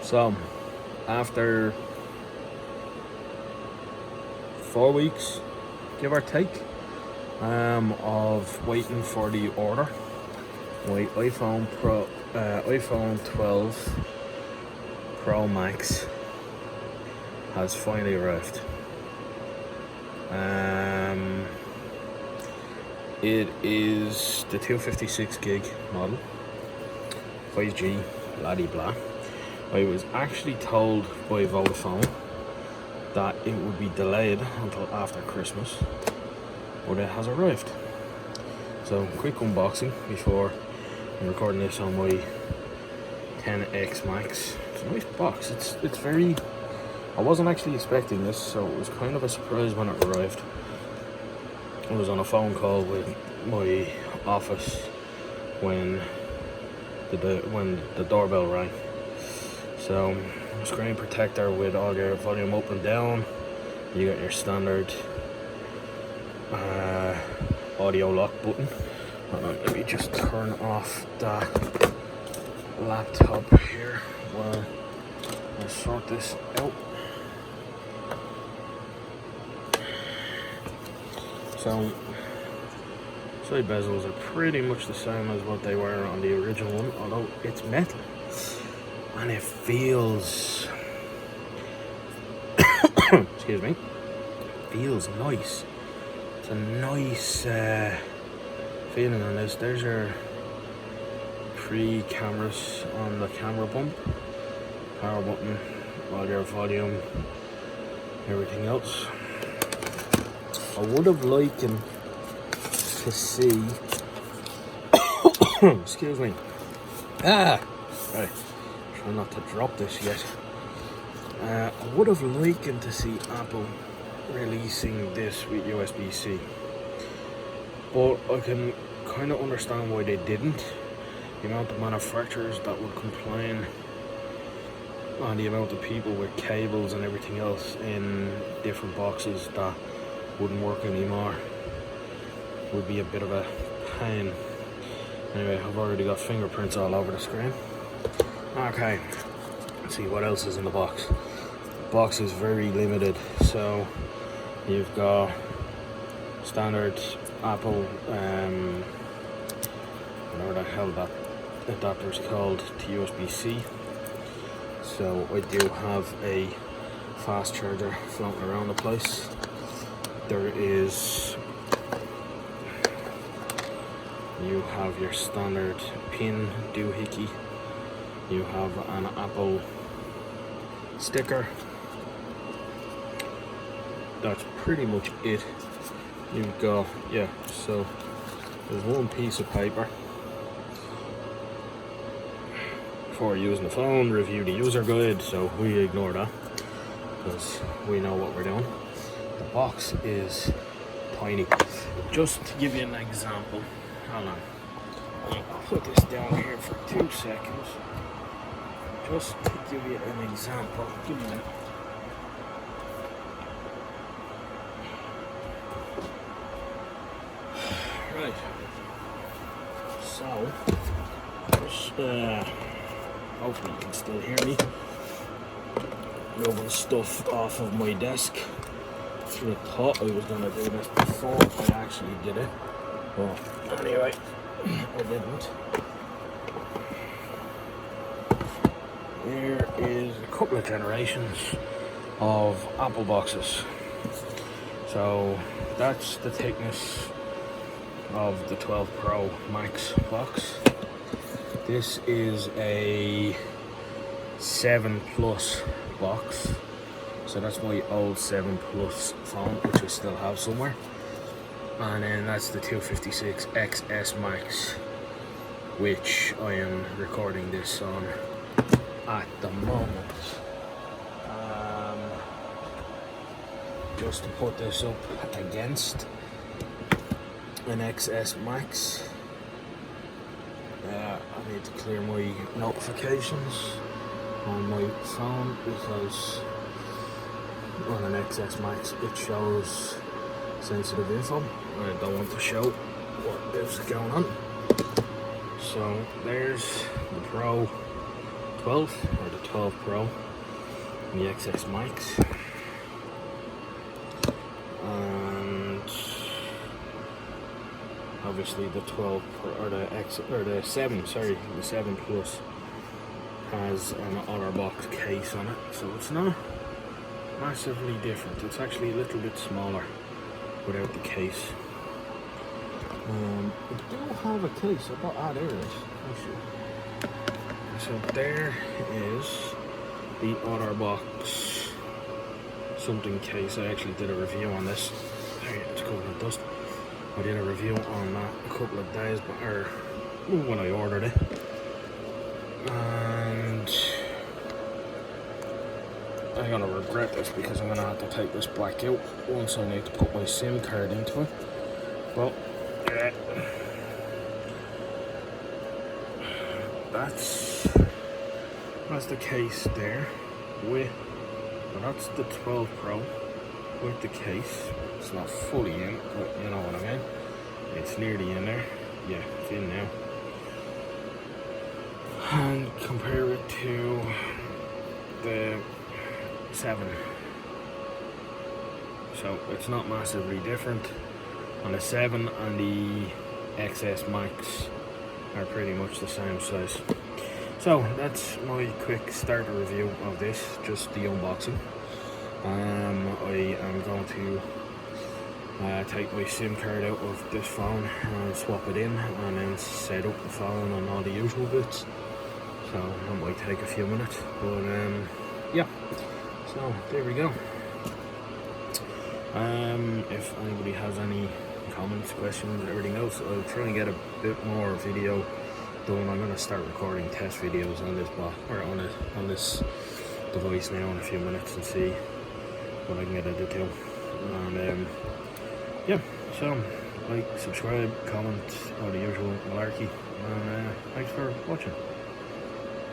So, after 4 weeks, give or take, of waiting for the order, my iPhone 12 Pro Max has finally arrived. It is the 256 gig model, 5G, blah de blah. I was actually told by Vodafone that it would be delayed until after Christmas, but it has arrived. So, quick unboxing before I'm recording this on my 10X Max. It's a nice box. It's very. I wasn't actually expecting this, so it was kind of a surprise when it arrived. I was on a phone call with my office when the doorbell rang. So, screen protector with all your volume up and down. You got your standard audio lock button. Hold on, let me just turn off that laptop here while I sort this out. So, side bezels are pretty much the same as what they were on the original one, although it's metal. And it feels, excuse me, feels nice. It's a nice feeling on this. There's your 3 cameras on the camera bump, power button, all your volume, everything else. I would have liked to see, excuse me, right, try not to drop this yet. I would have liked to see Apple releasing this with USB-C, but I can kind of understand why they didn't. The amount of manufacturers that would complain, and the amount of people with cables and everything else in different boxes that wouldn't work anymore would be a bit of a pain. Anyway, I've already got fingerprints all over the screen. Okay, let's see what else is in the box. The box is very limited, so you've got standard Apple, whatever the hell that adapter's called, to USB-C. So I do have a fast charger floating around the place. There is, you have your standard pin doohickey. You have an Apple sticker. That's pretty much it. You've got, yeah, so there's one piece of paper for using the phone, review the user guide, so we ignore that because we know what we're doing. The box is tiny. Just to give you an example, hold on, I'll put this down here for 2 seconds. Just to give you an example, give me a minute. Right, so just hopefully you can still hear me. Moving stuff off of my desk. I thought I was going to do this before I actually did it, but anyway, I didn't. There is a couple of generations of Apple boxes. So that's the thickness of the 12 Pro Max box. This is a 7 Plus box. So that's my old 7 Plus phone, which I still have somewhere. And then that's the 256 XS Max, which I am recording this on at the moment. Just to put this up against an XS Max, I need to clear my notifications on my phone because on an XS Max it shows sensitive info. I don't want to show what is going on. So there's the Pro 12 or the 12 Pro and the XS mics, and obviously the 12 Pro, or the 7, sorry, the 7 Plus has an OtterBox case on it, so it's not massively different. It's actually a little bit smaller without the case. I do have a case. There it is. So there is the OtterBox something case. I actually did a review on this. It's covered in dust. I did a review on that a couple of days, or when I ordered it. And I'm gonna regret this because I'm gonna have to take this back out once I need to put my SIM card into it. Well, that's the case there. That's the 12 Pro with the case. It's not fully in, but you know what I mean. It's nearly in there. Yeah, it's in now. And compare it to the 7. So it's not massively different. On the 7 and the XS Max are pretty much the same size. So that's my quick starter review of this, just the unboxing. I am going to take my SIM card out of this phone and swap it in, and then set up the phone and all the usual bits. So that might take a few minutes, but yeah. So there we go. If anybody has any comments, questions, everything else, I'll try and get a bit more video done. I'm gonna start recording test videos on this on this device now in a few minutes and see what I can get it to do. And yeah, so like, subscribe, comment, all the usual malarkey, and thanks for watching.